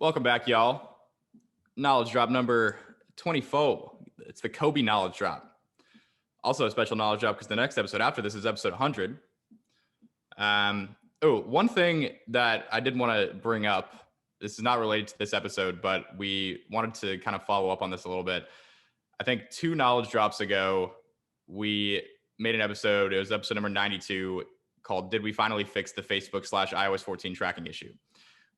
Welcome back, y'all. Knowledge drop number 24. It's the Kobe knowledge drop. Also a special knowledge drop because the next episode after this is episode 100. One thing that I did want to bring up, this is not related to this episode, but we wanted to kind of follow up on this a little bit. I think 2 knowledge drops ago, we made an episode. It was episode number 92 called Did We Finally Fix the Facebook/iOS 14 Tracking Issue?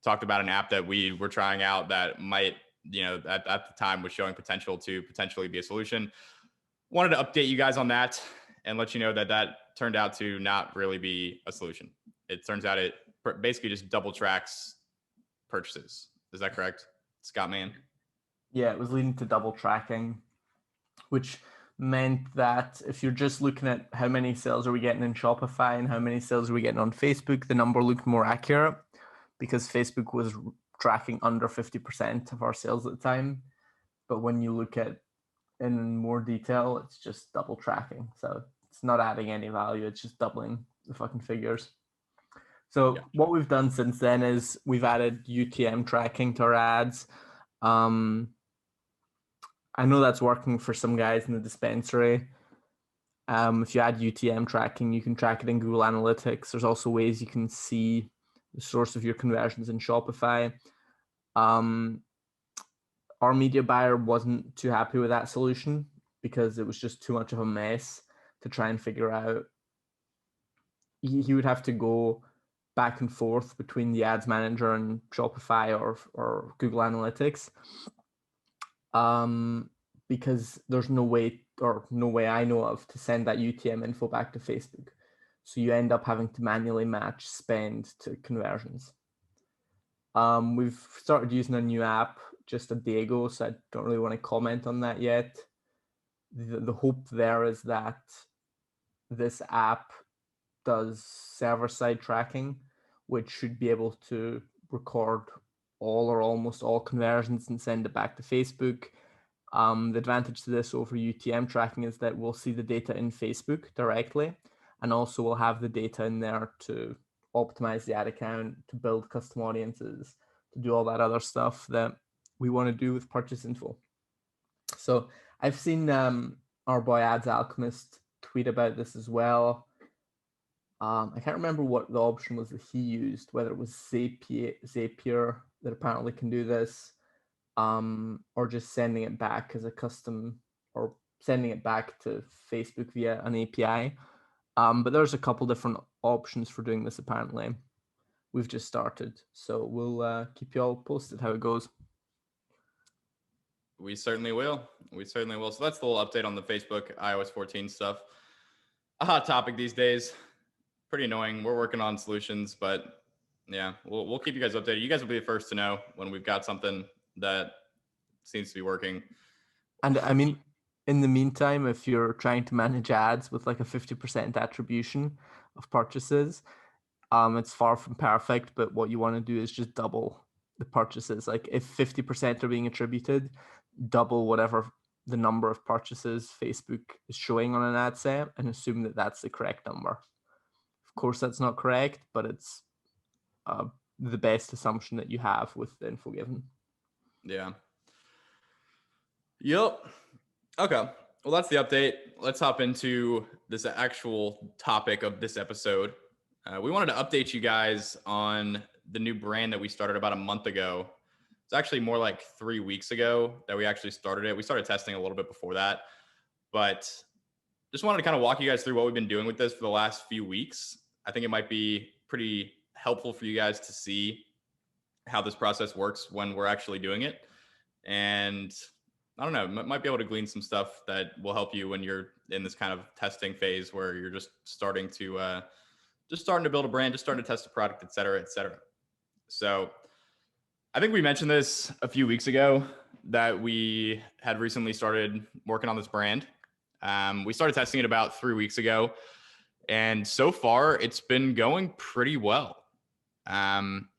Talked about an app that we were trying out that might, at the time was showing potential to potentially be a solution. Wanted to update you guys on that and let you know that turned out to not really be a solution. It turns out it basically just double tracks purchases. Is that correct, Scott Mann? Yeah, it was leading to double tracking, which meant that if you're just looking at how many sales are we getting in Shopify and how many sales are we getting on Facebook, the number looked more accurate because Facebook was tracking under 50% of our sales at the time. But when you look at in more detail, it's just double tracking. So it's not adding any value. It's just doubling the fucking figures. So what we've done since then is we've added UTM tracking to our ads. I know that's working for some guys in the dispensary. If you add UTM tracking, you can track it in Google Analytics. There's also ways you can see the source of your conversions in Shopify. Our media buyer wasn't too happy with that solution because it was just too much of a mess to try and figure out. He would have to go back and forth between the ads manager and Shopify or Google Analytics. Because there's no way I know of to send that UTM info back to Facebook. So you end up having to manually match spend to conversions. We've started using a new app just a day ago, so I don't really want to comment on that yet. The hope there is that this app does server-side tracking, which should be able to record all or almost all conversions and send it back to Facebook. The advantage to this over UTM tracking is that we'll see the data in Facebook directly, and also we'll have the data in there to optimize the ad account, to build custom audiences, to do all that other stuff that we want to do with purchase info. So I've seen our boy Ads Alchemist tweet about this as well. I can't remember what the option was that he used, whether it was Zapier that apparently can do this, or just sending it back as a custom, or sending it back to Facebook via an API. But there's a couple different options for doing this apparently. We've just started, so we'll keep you all posted how it goes. We certainly will. So that's the little update on the Facebook iOS 14 stuff. A hot topic these days. Pretty annoying. We're working on solutions, but yeah, we'll keep you guys updated. You guys will be the first to know when we've got something that seems to be working. And I mean, in the meantime, if you're trying to manage ads with like a 50% attribution of purchases, it's far from perfect, but what you want to do is just double the purchases. Like if 50% are being attributed, double whatever the number of purchases Facebook is showing on an ad set and assume that that's the correct number. Of course, that's not correct, but it's the best assumption that you have with the info given. Yeah. Yep. Okay. Well, that's the update. Let's hop into this actual topic of this episode. We wanted to update you guys on the new brand that we started about a month ago. It's actually more like 3 weeks ago that we actually started it. We started testing a little bit before that, but just wanted to kind of walk you guys through what we've been doing with this for the last few weeks. I think it might be pretty helpful for you guys to see how this process works when we're actually doing it. And I don't know, might be able to glean some stuff that will help you when you're in this kind of testing phase where you're just starting to build a brand, just starting to test a product, et cetera, et cetera. So I think we mentioned this a few weeks ago that we had recently started working on this brand. We started testing it about 3 weeks ago, and so far it's been going pretty well.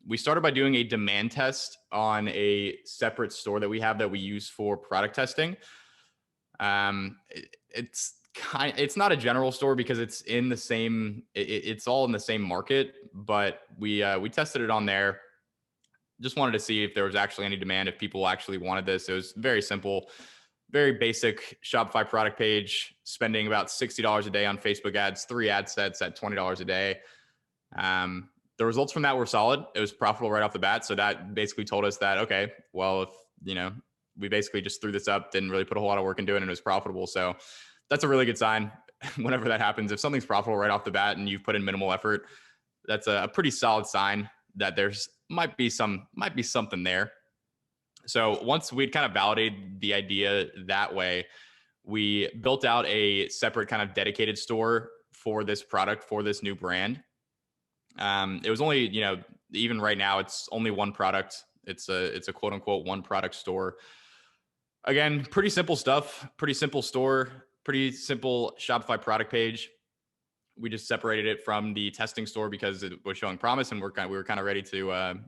We started by doing a demand test on a separate store that we have that we use for product testing. It's not a general store because it's in the same, it's all in the same market, but we tested it on there. just wanted to see if there was actually any demand, if people actually wanted this. It was very simple, very basic Shopify product page, spending about $60 a day on Facebook ads, 3 ad sets at $20 a day. The results from that were solid. It was profitable right off the bat. So that basically told us that, okay, well, if, we basically just threw this up, didn't really put a whole lot of work into it, and it was profitable. So that's a really good sign whenever that happens. If something's profitable right off the bat and you've put in minimal effort, that's a pretty solid sign that there's might be something there. So once we'd kind of validated the idea that way, we built out a separate kind of dedicated store for this product, for this new brand. It was only, even right now, it's only one product. It's a quote unquote one product store. Again, pretty simple stuff, pretty simple store, pretty simple Shopify product page. We just separated it from the testing store because it was showing promise, and we were kind of ready to,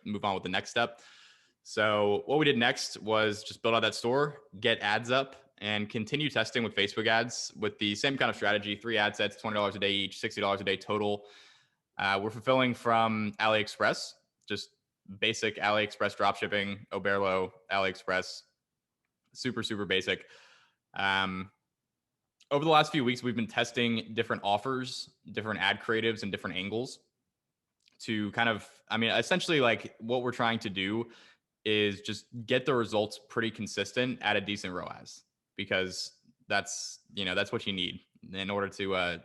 move on with the next step. So what we did next was just build out that store, get ads up, and continue testing with Facebook ads with the same kind of strategy: 3 ad sets, $20 a day each, $60 a day total. We're fulfilling from AliExpress, just basic AliExpress dropshipping, Oberlo, AliExpress, super, super basic. Over the last few weeks, we've been testing different offers, different ad creatives, and different angles to kind of, essentially, like, what we're trying to do is just get the results pretty consistent at a decent ROAS, because that's what you need in order to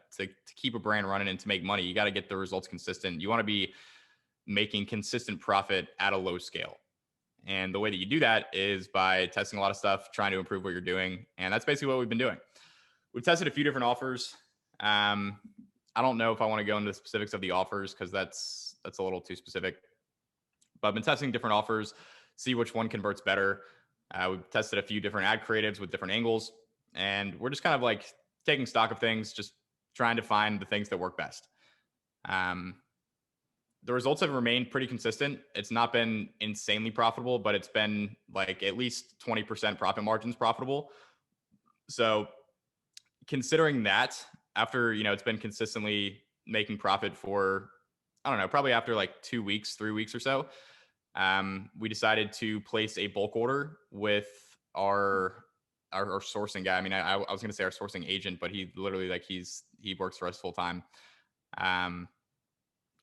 keep a brand running and to make money. You got to get the results consistent. You want to be making consistent profit at a low scale. And the way that you do that is by testing a lot of stuff, trying to improve what you're doing. And that's basically what we've been doing. We've tested a few different offers. I don't know if I want to go into the specifics of the offers because that's a little too specific. But I've been testing different offers, see which one converts better. We've tested a few different ad creatives with different angles. And we're just kind of like taking stock of things, just trying to find the things that work best. The results have remained pretty consistent. It's not been insanely profitable, but it's been like at least 20% profit margins profitable. So considering that, after, it's been consistently making profit for, I don't know, probably after like 2 weeks, 3 weeks or so, we decided to place a bulk order with our sourcing guy. I was going to say our sourcing agent, but he literally, like, he works for us full time.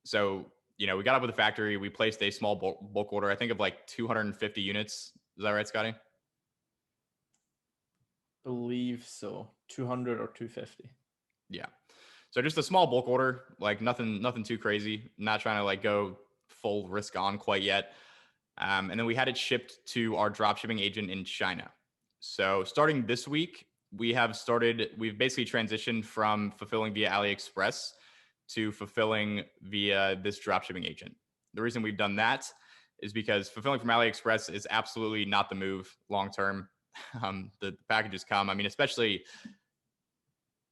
So, we got up with the factory, we placed a small bulk order, I think of like 250 units. Is that right, Scotty? Believe so. 200 or 250. Yeah. So just a small bulk order, like nothing too crazy. Not trying to like go full risk on quite yet. And then we had it shipped to our dropshipping agent in China. So starting this week, we've basically transitioned from fulfilling via AliExpress to fulfilling via this dropshipping agent. The reason we've done that is because fulfilling from AliExpress is absolutely not the move long term. The packages come, especially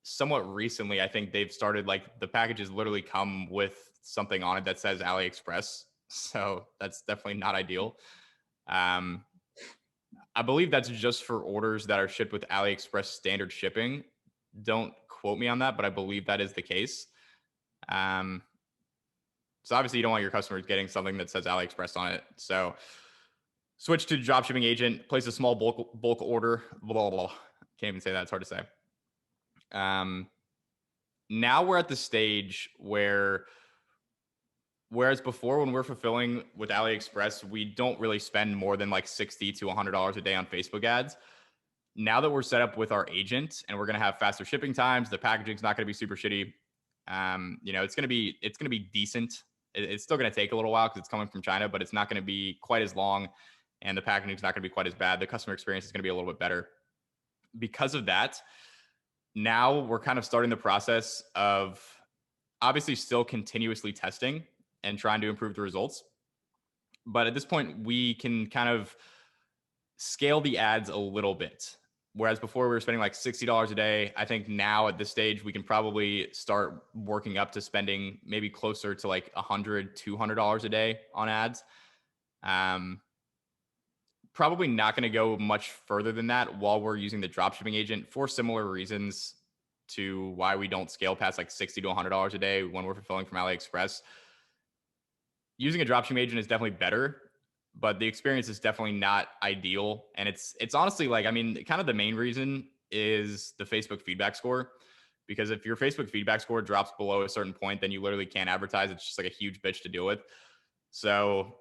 somewhat recently, I think they've started, like, the packages literally come with something on it that says AliExpress. So that's definitely not ideal. I believe that's just for orders that are shipped with AliExpress standard shipping. Don't quote me on that, but I believe that is the case. So obviously you don't want your customers getting something that says AliExpress on it. So switch to dropshipping agent, place a small bulk order, blah, blah, blah. Can't even say that. It's hard to say. Now we're at the stage where, whereas before when we're fulfilling with AliExpress, we don't really spend more than like $60 to $100 a day on Facebook ads. Now that we're set up with our agent and we're going to have faster shipping times, the packaging's not going to be super shitty. It's going to be decent. It's still going to take a little while because it's coming from China, but it's not going to be quite as long, and the packaging's not going to be quite as bad. The customer experience is going to be a little bit better. Because of that, now we're kind of starting the process of obviously still continuously testing and trying to improve the results. But at this point, we can kind of scale the ads a little bit. Whereas before we were spending like $60 a day, I think now at this stage, we can probably start working up to spending maybe closer to like $100, $200 a day on ads. Probably not going to go much further than that while we're using the dropshipping agent, for similar reasons to why we don't scale past like $60 to $100 a day when we're fulfilling from AliExpress. Using a dropshipping agent is definitely better. but the experience is definitely not ideal. And it's honestly like, I mean, kind of the main reason is the Facebook feedback score. Because if your Facebook feedback score drops below a certain point, then you literally can't advertise. It's just like a huge bitch to deal with. So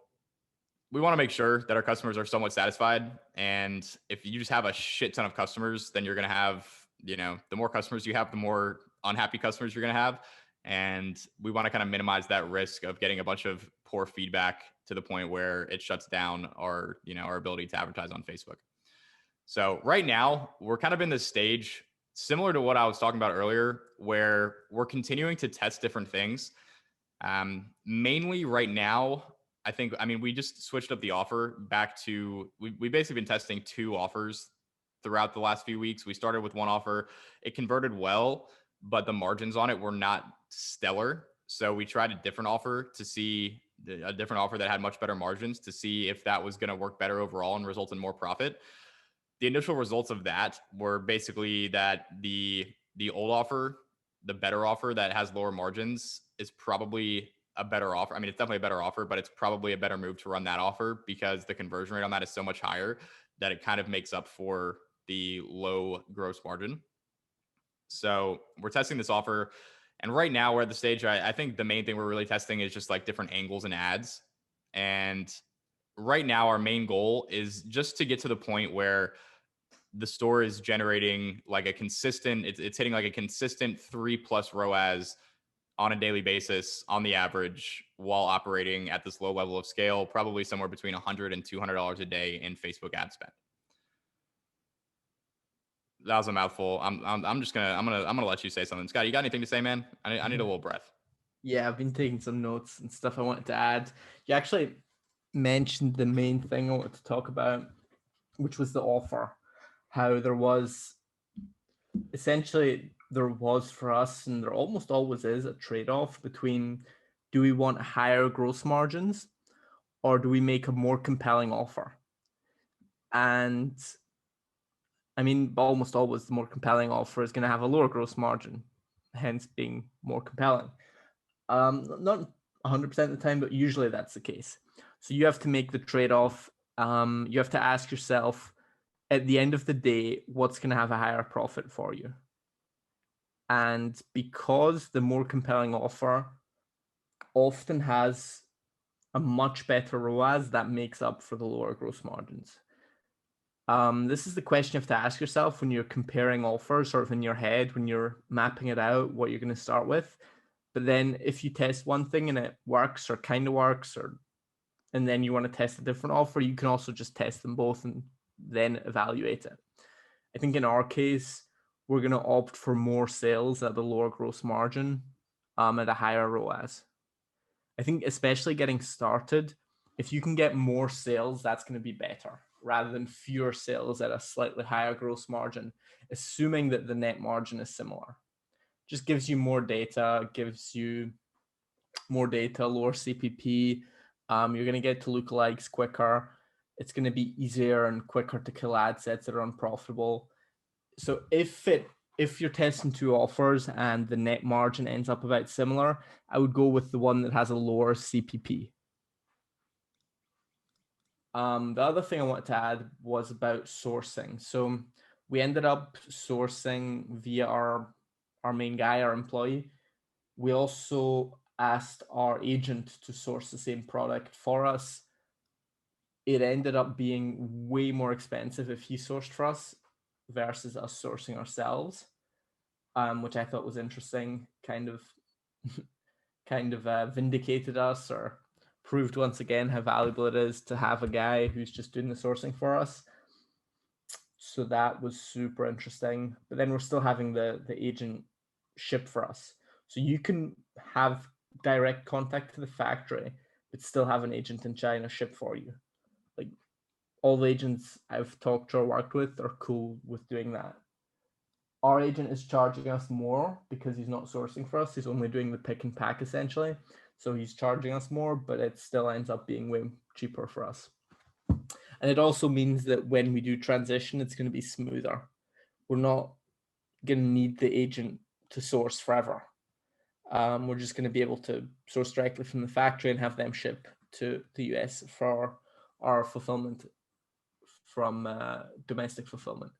we want to make sure that our customers are somewhat satisfied. And if you just have a shit ton of customers, then you're going to have, the more customers you have, the more unhappy customers you're going to have. And we want to kind of minimize that risk of getting a bunch of poor feedback to the point where it shuts down our ability to advertise on Facebook. So right now we're kind of in this stage similar to what I was talking about earlier, where we're continuing to test different things. Mainly right now, we just switched up the offer back to, we basically been testing 2 offers throughout the last few weeks. We started with one offer. It converted well, but the margins on it were not stellar. So we tried a different offer that had much better margins to see if that was going to work better overall and result in more profit. The initial results of that were basically that the old offer, the better offer that has lower margins, is probably a better offer. I mean, it's definitely a better offer, but it's probably a better move to run that offer because the conversion rate on that is so much higher that it kind of makes up for the low gross margin. So we're testing this offer. And right now we're at the stage, I think the main thing we're really testing is just like different angles and ads. And right now our main goal is just to get to the point where the store is generating like a consistent, it's hitting like a consistent 3+ ROAS on a daily basis on the average while operating at this low level of scale, probably somewhere between $100 and $200 a day in Facebook ad spend. That was a mouthful. I'm gonna let you say something. Scott, you got anything to say, man? I need a little breath. Yeah, I've been taking some notes and stuff I wanted to add. You actually mentioned the main thing I wanted to talk about, which was the offer. How there was for us, and there almost always is, a trade-off between, do we want higher gross margins or do we make a more compelling offer? And I mean, almost always the more compelling offer is going to have a lower gross margin, hence being more compelling. Not 100% of the time, but usually that's the case. So you have to make the trade-off. You have to ask yourself, at the end of the day, what's going to have a higher profit for you? And because the more compelling offer often has a much better ROAS, that makes up for the lower gross margins. This is the question you have to ask yourself when you're comparing offers, sort of in your head, when you're mapping it out, what you're going to start with. But then if you test one thing and it works or kind of works, and then you want to test a different offer, you can also just test them both and then evaluate it. I think in our case, we're going to opt for more sales at the lower gross margin at a higher ROAS. I think especially getting started, if you can get more sales, that's going to be better rather than fewer sales at a slightly higher gross margin, assuming that the net margin is similar. Just gives you more data, lower CPP. You're going to get to lookalikes quicker. It's going to be easier and quicker to kill ad sets that are unprofitable. So if you're testing 2 offers and the net margin ends up about similar, I would go with the one that has a lower CPP. The other thing I wanted to add was about sourcing. So we ended up sourcing via our main guy, our employee. We also asked our agent to source the same product for us. It ended up being way more expensive if he sourced for us versus us sourcing ourselves, which I thought was interesting. Kind of vindicated us, or proved once again how valuable it is to have a guy who's just doing the sourcing for us. So that was super interesting. But then we're still having the agent ship for us. So you can have direct contact to the factory, but still have an agent in China ship for you. Like, all the agents I've talked to or worked with are cool with doing that. Our agent is charging us more because he's not sourcing for us. He's only doing the pick and pack essentially. So he's charging us more, but it still ends up being way cheaper for us. And it also means that when we do transition, it's going to be smoother. We're not going to need the agent to source forever. We're just going to be able to source directly from the factory and have them ship to the US for or fulfillment from domestic fulfillment.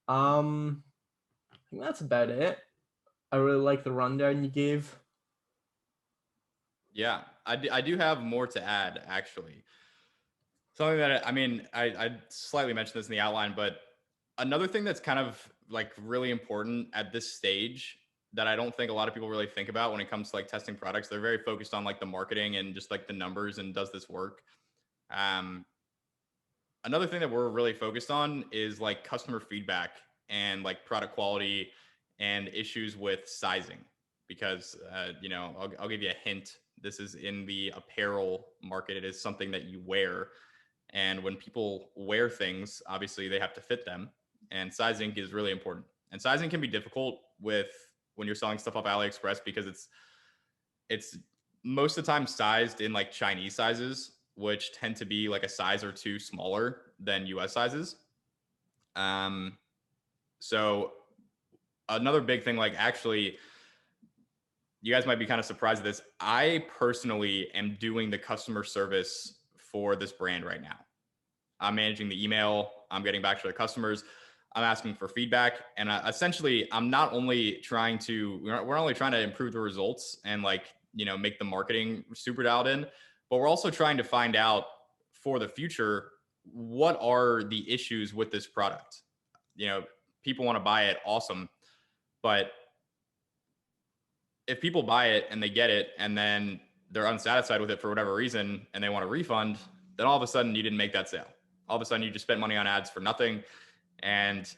I think that's about it. I really like the rundown you gave. Yeah, I do have more to add, actually. Something that, I mean, I slightly mentioned this in the outline, but another thing that's kind of like really important at this stage that I don't think a lot of people really think about when it comes to like testing products. They're very focused on like the marketing and just like the numbers and does this work. Um, Another thing that we're really focused on is like customer feedback and like product quality and issues with sizing. Because, I'll give you a hint. This is in the apparel market. It is something that you wear. And when people wear things, obviously they have to fit them. And sizing is really important. And sizing can be difficult with when you're selling stuff off AliExpress because it's most of the time sized in like Chinese sizes, which tend to be like a size or two smaller than US sizes. Um, so another big thing, like actually, you guys might be kind of surprised at this. I personally am doing the customer service for this brand right now. I'm managing the email. I'm getting back to the customers. I'm asking for feedback, and essentially, I'm not only trying to we're only trying to improve the results and like make the marketing super dialed in, but we're also trying to find out for the future what are the issues with this product. You know, people want to buy it, awesome, but if people buy it and they get it and then they're unsatisfied with it for whatever reason and they want a refund, then all of a sudden you didn't make that sale. All of a sudden you just spent money on ads for nothing, and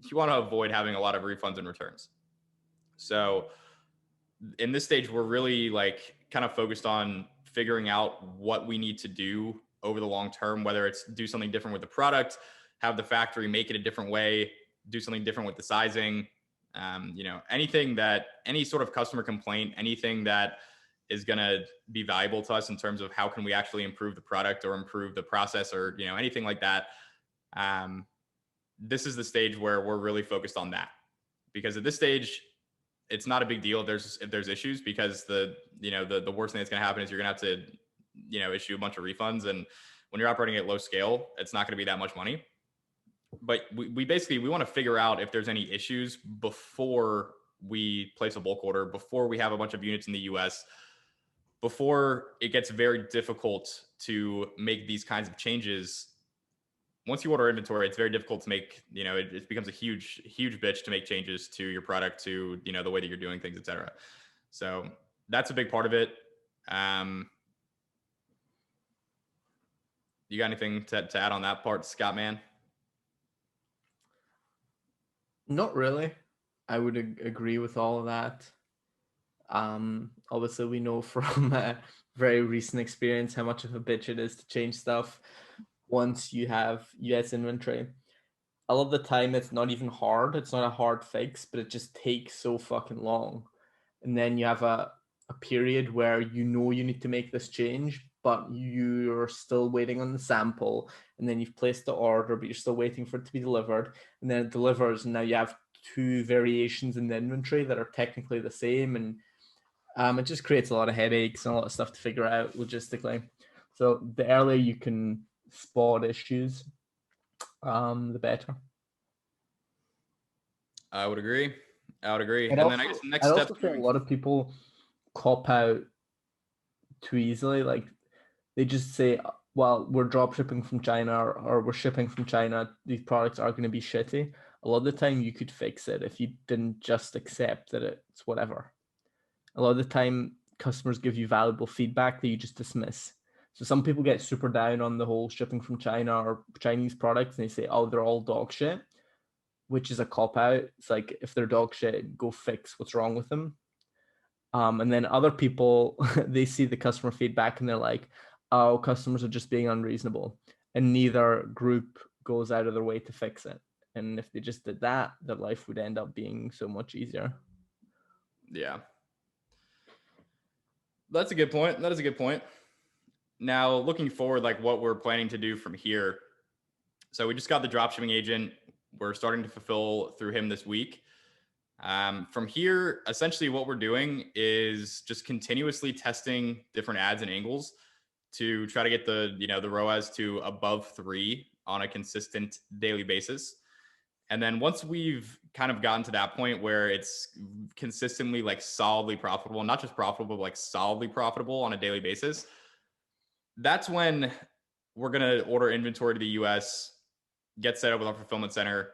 you want to avoid having a lot of refunds and returns. So in this stage, we're really like kind of focused on figuring out what we need to do over the long term, whether it's do something different with the product, have the factory make it a different way, do something different with the sizing, anything that any sort of customer complaint, anything that is going to be valuable to us in terms of how can we actually improve the product or improve the process or, anything like that. This is the stage where we're really focused on that, because at this stage, it's not a big deal if there's issues, because the worst thing that's going to happen is you're going to have to, issue a bunch of refunds. And when you're operating at low scale, it's not going to be that much money. But we basically, we want to figure out if there's any issues before we place a bulk order, before we have a bunch of units in the US, before it gets very difficult to make these kinds of changes. Once you order inventory, it's very difficult to make, it becomes a huge bitch to make changes to your product, to, the way that you're doing things, et cetera. So that's a big part of it. You got anything to add on that part, Scott, man? Not really. I would agree with all of that. Obviously, we know from very recent experience how much of a bitch it is to change stuff once you have US inventory. A lot of the time, it's not even hard. It's not a hard fix, but it just takes so fucking long. And then you have a period where you need to make this change, but you're still waiting on the sample. And then you've placed the order, but you're still waiting for it to be delivered. And then it delivers, and now you have two variations in the inventory that are technically the same. And it just creates a lot of headaches and a lot of stuff to figure out logistically. So the earlier you can spot issues, the better. I would agree. And And then I guess the next I step. also think a lot of people cop out too easily. Like they just say, well, we're drop shipping from China, or we're shipping from China. These products are going to be shitty. A lot of the time you could fix it if you didn't just accept that it's whatever. A lot of the time customers give you valuable feedback that you just dismiss. So some people get super down on the whole shipping from China or Chinese products, and they say, oh, they're all dog shit, which is a cop out. It's like, if they're dog shit, go fix what's wrong with them. And then other people, they see the customer feedback and they're like, oh, customers are just being unreasonable. And neither group goes out of their way to fix it. And if they just did that, their life would end up being so much easier. Yeah. That's a good point. That is a good point. Now, looking forward, like what we're planning to do from here. So we just got the dropshipping agent. We're starting to fulfill through him this week. From here, essentially what we're doing is just continuously testing different ads and angles to try to get the, the ROAS to above 3 on a consistent daily basis. And then once we've kind of gotten to that point where it's consistently like solidly profitable, not just profitable, but like solidly profitable on a daily basis, that's when we're going to order inventory to the US, get set up with our fulfillment center.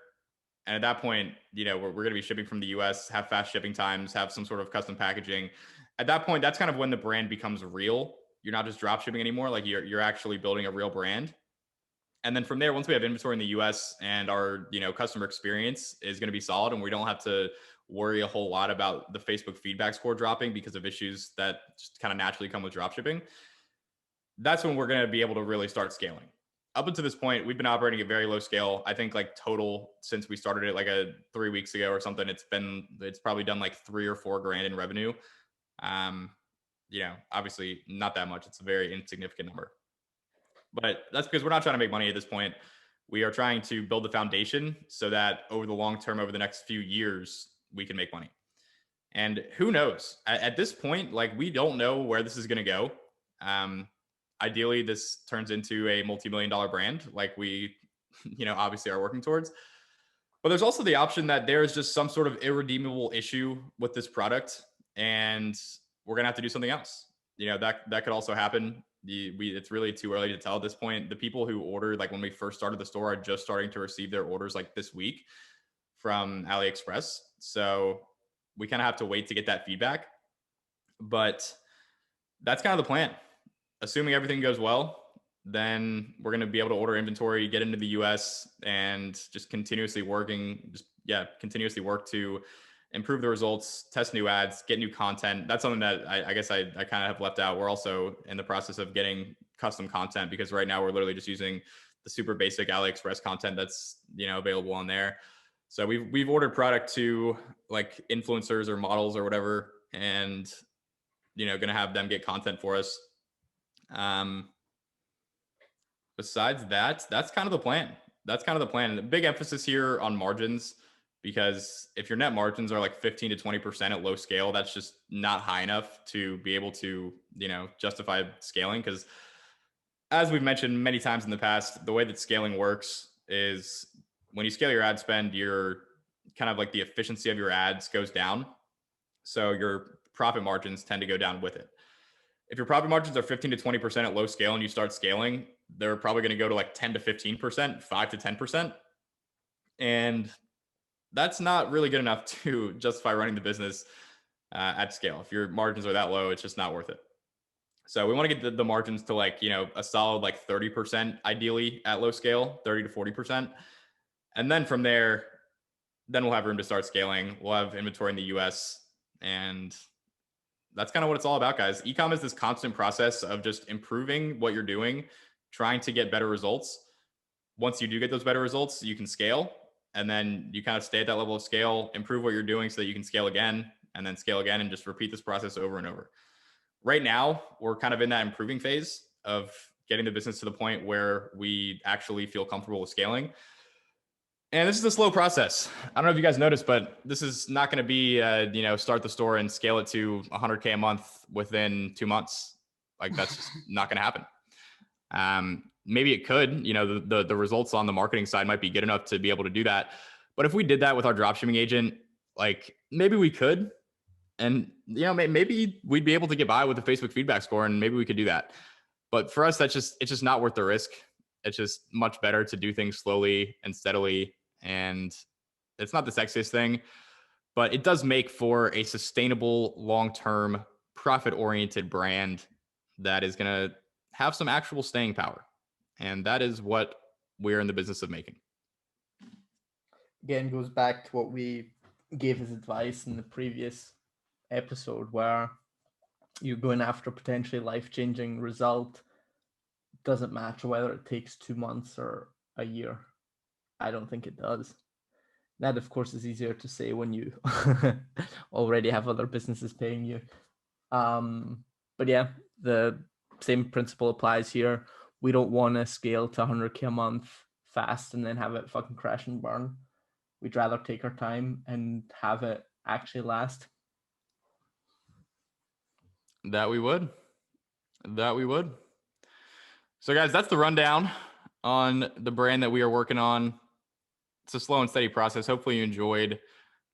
And at that point, we're going to be shipping from the US, have fast shipping times, have some sort of custom packaging. At that point, that's kind of when the brand becomes real. You're not just drop shipping anymore. Like you're actually building a real brand. And then from there, once we have inventory in the US and our, customer experience is going to be solid and we don't have to worry a whole lot about the Facebook feedback score dropping because of issues that just kind of naturally come with dropshipping, that's when we're going to be able to really start scaling. Up until this point, we've been operating at very low scale. I think like total since we started it like 3 weeks ago or something, it's probably done like 3 or 4 grand in revenue. Obviously not that much. It's a very insignificant number. But that's because we're not trying to make money at this point. We are trying to build the foundation so that over the long term, over the next few years, we can make money. And who knows? At this point, like we don't know where this is going to go. Ideally, this turns into a multi-million-dollar brand like we, obviously are working towards. But there's also the option that there's just some sort of irredeemable issue with this product and we're going to have to do something else. That could also happen. It's really too early to tell at this point. The people who ordered, like when we first started the store, are just starting to receive their orders like this week from AliExpress. So we kind of have to wait to get that feedback. But that's kind of the plan. Assuming everything goes well, then we're going to be able to order inventory, get into the US, and just continuously work to improve the results, test new ads, get new content. That's something that I guess I kind of have left out. We're also in the process of getting custom content because right now we're literally just using the super basic AliExpress content that's, available on there. So we've ordered product to like influencers or models or whatever, and, going to have them get content for us. Besides that, that's kind of the plan. The big emphasis here on margins, because if your net margins are like 15 to 20% at low scale, that's just not high enough to be able to, justify scaling. Because as we've mentioned many times in the past, the way that scaling works is when you scale your ad spend, your kind of like the efficiency of your ads goes down. So your profit margins tend to go down with it. If your profit margins are 15 to 20% at low scale and you start scaling, they're probably going to go to like 10 to 15%, 5 to 10%. And that's not really good enough to justify running the business at scale. If your margins are that low, it's just not worth it. So we want to get the margins to like, a solid like 30% ideally at low scale, 30 to 40%. And then from there, then we'll have room to start scaling. We'll have inventory in the US, and that's kind of what it's all about, guys. E-com is this constant process of just improving what you're doing, trying to get better results. Once you do get those better results, you can scale, and then you kind of stay at that level of scale, improve what you're doing so that you can scale again, and then scale again, and just repeat this process over and over. Right now, we're kind of in that improving phase of getting the business to the point where we actually feel comfortable with scaling. And this is a slow process. I don't know if you guys noticed, but this is not going to be, start the store and scale it to 100K a month within 2 months. Like that's just not going to happen. Maybe it could, the results on the marketing side might be good enough to be able to do that. But if we did that with our dropshipping agent, like maybe we could, and maybe we'd be able to get by with the Facebook feedback score, and maybe we could do that. But for us, it's just not worth the risk. It's just much better to do things slowly and steadily. And it's not the sexiest thing, but it does make for a sustainable, long-term, profit-oriented brand that is going to have some actual staying power. And that is what we're in the business of making. Again, goes back to what we gave as advice in the previous episode, where you're going after potentially life-changing result. Doesn't matter whether it takes 2 months or a year. I don't think it does. That, of course, is easier to say when you already have other businesses paying you. But yeah, the same principle applies here. We don't want to scale to 100K a month fast and then have it fucking crash and burn. We'd rather take our time and have it actually last. That we would. So, guys, that's the rundown on the brand that we are working on. It's a slow and steady process. Hopefully, you enjoyed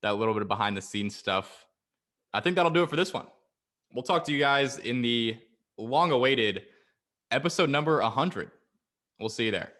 that little bit of behind the scenes stuff. I think that'll do it for this one. We'll talk to you guys in the long awaited episode number 100. We'll see you there.